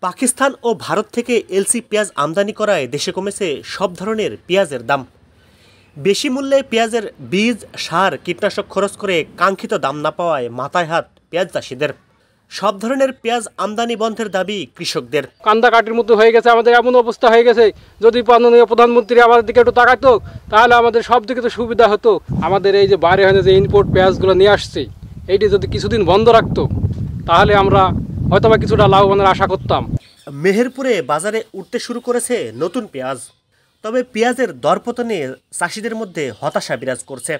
পাকিস্তান ও ভারত থেকে এলসি পেঁয়াজ আমদানি করায় দেশে কমেছে সব ধরনের পেঁয়াজের দাম। বেশি মূল্যে পেঁয়াজের বীজ, সার, কীটনাশক খরচ করে কাঙ্ক্ষিত দাম না পাওয়ায় মাথায় হাত পেঁয়াজ চাষিদের। সব ধরনের পেঁয়াজ আমদানি বন্ধের দাবি কৃষকদের। কান্দাকাটির মতো হয়ে গেছে, আমাদের এমন অবস্থা হয়ে গেছে, যদি মাননীয় প্রধানমন্ত্রী আমাদের দিকে একটু তাকাতো তাহলে আমাদের সব দিকে তো সুবিধা হতো। আমাদের এই যে বাইরে হয় যে ইম্পোর্ট পেঁয়াজগুলো নিয়ে আসছে, এইটি যদি কিছুদিন বন্ধ রাখতো তাহলে আমরা হয়তোবা কিছুটা লাভবানের আশা করতাম। মেহেরপুরে বাজারে উঠতে শুরু করেছে নতুন পেঁয়াজ, তবে পেঁয়াজের দরপতনে চাষিদের মধ্যে হতাশা বিরাজ করছে।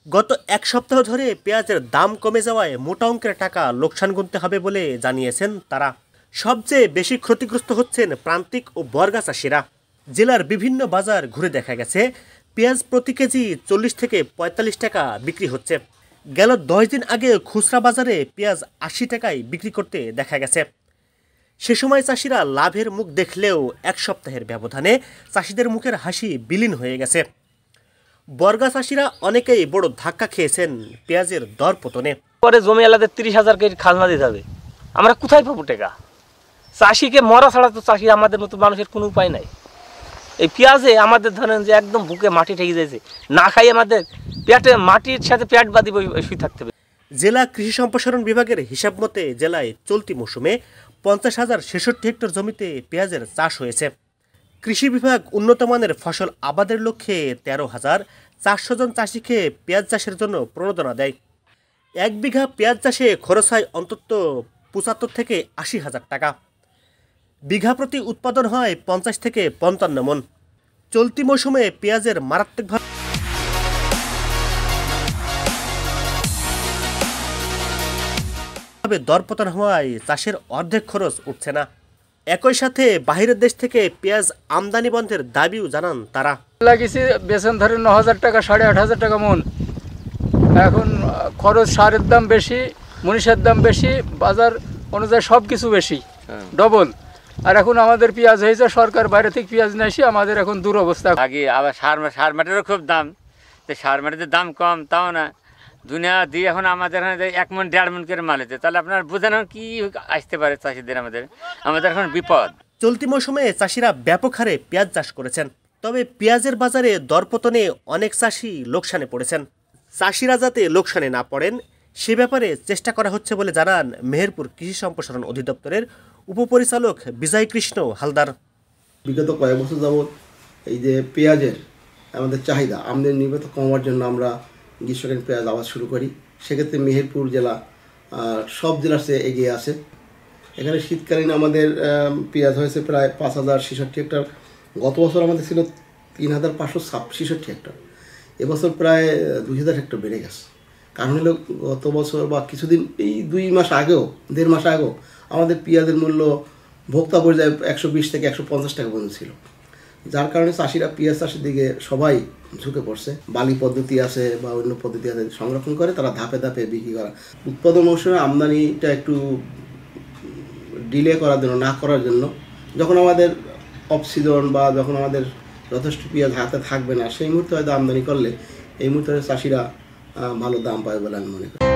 গত এক সপ্তাহ ধরে পেঁয়াজের দাম কমে যাওয়ায় মোটা অঙ্কের টাকা লোকসান গুনতে হবে বলে জানিয়েছেন তারা। সবচেয়ে বেশি ক্ষতিগ্রস্ত হচ্ছেন প্রান্তিক ও বর্গা চাষিরা। জেলার বিভিন্ন বাজার ঘুরে দেখা গেছে পেঁয়াজ প্রতি কেজি 40 থেকে 45 টাকা বিক্রি হচ্ছে। গেল 10 দিন আগে খুচরা বাজারে পেঁয়াজ 80 টাকায় বিক্রি করতে দেখা গেছে। সে সময় চাষিরা লাভের মুখ দেখলেও এক সপ্তাহের ব্যবধানে চাষিদের মুখের হাসি বিলীন হয়ে গেছে। বর্গা চাষিরা অনেকেই বড় ধাক্কা খেয়েছেন পেঁয়াজের দর পতনে। পরে জমি আলাদা 30,000 কেজি খাজনা দিতে হবে, আমরা কোথায় পাবো টাকা? চাষিকে মরা ছাড়া তো চাষি আমাদের মতো মানুষের কোনো উপায় নাই। এই পেঁয়াজে আমাদের ধরেন যে একদম বুকে মাটি ঠেকে যাচ্ছে, না খাই আমাদের পেটে মাটির সাথে পেট বাঁধি শুয়ে থাকতে হবে। জেলা কৃষি সম্প্রসারণ বিভাগের হিসাব মতে জেলায় চলতি মৌসুমে 50,066 হেক্টর জমিতে পেঁয়াজের চাষ হয়েছে। কৃষি বিভাগ উন্নত মানের ফসল আবাদের লক্ষ্যে 13,400 জন চাষিকে পেঁয়াজ চাষের জন্য প্রণোদনা দেয়। 1 বিঘা পেঁয়াজ চাষে খরচ হয় অন্তত 75 থেকে 80,000 টাকা। বিঘা প্রতি উৎপাদন হয় 50 থেকে 55 মন। চলতি মৌসুমে পেঁয়াজের মারাত্মকভাবে দরপতন হওয়ায় চাষের অর্ধেক খরচ উঠছে না। একই সাথে বাহিরের দেশ থেকে পেঁয়াজ আমদানি বন্ধের দাবিও জানান তারা। লাগিয়েছি বেতন ধরে 9,000 টাকা, 8,500 টাকা মন। এখন খরচ, সারের দাম বেশি, মনীষের দাম বেশি, বাজার অনুযায়ী সব কিছু বেশি, ডবল। আর এখন আমাদের পেঁয়াজ হয়েছে সরকার বাইরে থেকে পেঁয়াজ নিয়ে আসি, আমাদের এখন দুরবস্থা। আগে আবার সার মাটিরও খুব দাম, তো সার মাটিতে দাম কম, তাও না দুনিয়া দিয়ে এখন আমাদের এখানে 1 মণ 1.5 মণ করে মাল হচ্ছে, তাহলে আপনার বোঝেন কি আসতে পারে চাষিদের। আমাদের এখন বিপদ। চলতি মৌসুমে চাষিরা ব্যাপক হারে পেঁয়াজ চাষ করেছেন, তবে পেঁয়াজের বাজারে দরপতনে অনেক চাষি লোকসানে পড়েছেন। চাষিরা যাতে লোকসানে না পড়েন সে ব্যাপারে চেষ্টা করা হচ্ছে বলে জানান মেহেরপুর কৃষি সম্প্রসারণ অধিদপ্তরের উপপরিচালক বিজয় কৃষ্ণ হালদার। বিগত কয়েক বছর যাবৎ এই যে পেঁয়াজের আমাদের চাহিদা আমদানি নির্গত কমার জন্য আমরা গ্রীষ্মকালীন পেঁয়াজ আবাদ শুরু করি। সেক্ষেত্রে মেহেরপুর জেলা সব জেলার চেয়ে এগিয়ে আছে। এখানে শীতকালীন আমাদের পেঁয়াজ হয়েছে প্রায় 5,066 হেক্টর। গত বছর আমাদের ছিল 3,566 হেক্টর। এবছর প্রায় 2,000 হেক্টর বেড়ে গেছে। কারণ হলো গত বছর বা কিছুদিন এই 1.5 মাস আগেও আমাদের পেঁয়াজের মূল্য ভোক্তা পর্যায়ে 120 থেকে 150 টাকা পর্যন্ত ছিল, যার কারণে চাষিরা পেঁয়াজ চাষের দিকে সবাই ঝুঁকে পড়ছে। বালি পদ্ধতি আছে বা অন্য পদ্ধতি আছে, সংরক্ষণ করে তারা ধাপে ধাপে বিক্রি করা। উৎপাদন মৌসুমে আমদানিটা একটু ডিলে করার জন্য, না করার জন্য, যখন আমাদের অফ সিজন বা যখন আমাদের যথেষ্ট পেঁয়াজ হাতে থাকবে না সেই মুহূর্তে হয়তো আমদানি করলে এই মুহূর্তে চাষিরা ভালো দাম পাবে বলে আমি মনে করি।